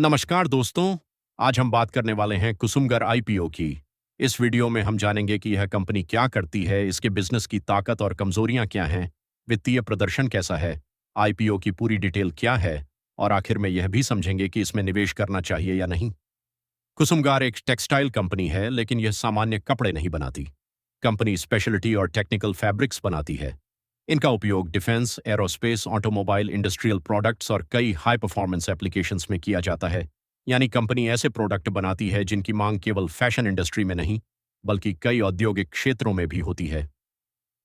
नमस्कार दोस्तों। आज हम बात करने वाले हैं कुसुमगर आईपीओ की। इस वीडियो में हम जानेंगे कि यह कंपनी क्या करती है, इसके बिजनेस की ताकत और कमजोरियां क्या हैं, वित्तीय प्रदर्शन कैसा है, आईपीओ की पूरी डिटेल क्या है और आखिर में यह भी समझेंगे कि इसमें निवेश करना चाहिए या नहीं। कुसुमगार एक टेक्सटाइल कंपनी है, लेकिन यह सामान्य कपड़े नहीं बनाती। कंपनी स्पेशलिटी और टेक्निकल फैब्रिक्स बनाती है। इनका उपयोग defence, aerospace, automobile, industrial products और कई हाई परफॉर्मेंस एप्लीकेशंस में किया जाता है। यानी कंपनी ऐसे प्रोडक्ट बनाती है जिनकी मांग केवल फैशन इंडस्ट्री में नहीं, बल्कि कई औद्योगिक क्षेत्रों में भी होती है।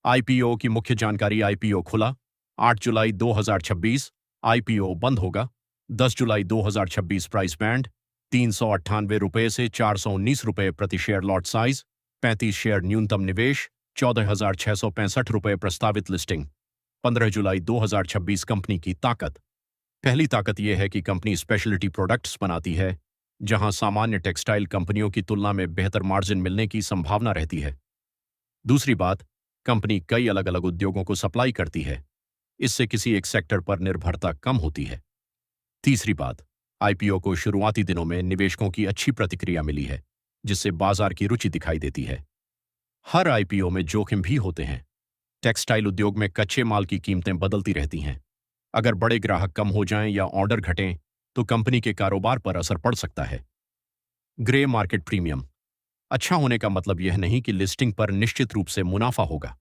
आईपीओ की मुख्य जानकारी। आईपीओ खुला 8 जुलाई 2026। आईपीओ बंद होगा 10 जुलाई 2026। प्राइस बैंड ₹398 से ₹419 प्रति शेयर। Lot size 35 share. न्यूनतम निवेश ₹14,665। प्रस्तावित लिस्टिंग 15 जुलाई 2026। कंपनी की ताकत। पहली ताकत यह है कि कंपनी स्पेशलिटी प्रोडक्ट्स बनाती है, जहां सामान्य टेक्सटाइल कंपनियों की तुलना में बेहतर मार्जिन मिलने की संभावना रहती है। दूसरी बात, कंपनी कई अलग अलग उद्योगों को सप्लाई करती है। इससे किसी एक सेक्टर पर निर्भरता कम होती है। तीसरी बात, आईपीओ को शुरुआती दिनों में निवेशकों की अच्छी प्रतिक्रिया मिली है, जिससे बाजार की रुचि दिखाई देती है। हर आईपीओ में जोखिम भी होते हैं। टेक्सटाइल उद्योग में कच्चे माल की कीमतें बदलती रहती हैं। अगर बड़े ग्राहक कम हो जाएं या ऑर्डर घटें, तो कंपनी के कारोबार पर असर पड़ सकता है। Grey market premium. अच्छा होने का मतलब यह नहीं कि लिस्टिंग पर निश्चित रूप से मुनाफा होगा।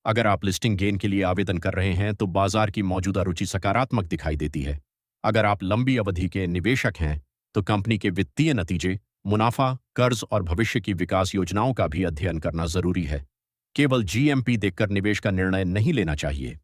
अगर आप लिस्टिंग गेन के लिए आवेदन कर रहे हैं, तो बाजार की मौजूदा रुचि सकारात्मक दिखाई देती है। अगर आप लंबी अवधि के निवेशक हैं, तो कंपनी के वित्तीय नतीजे, मुनाफा, कर्ज और भविष्य की विकास योजनाओं का भी अध्ययन करना जरूरी है। केवल जीएमपी देखकर निवेश का निर्णय नहीं लेना चाहिए।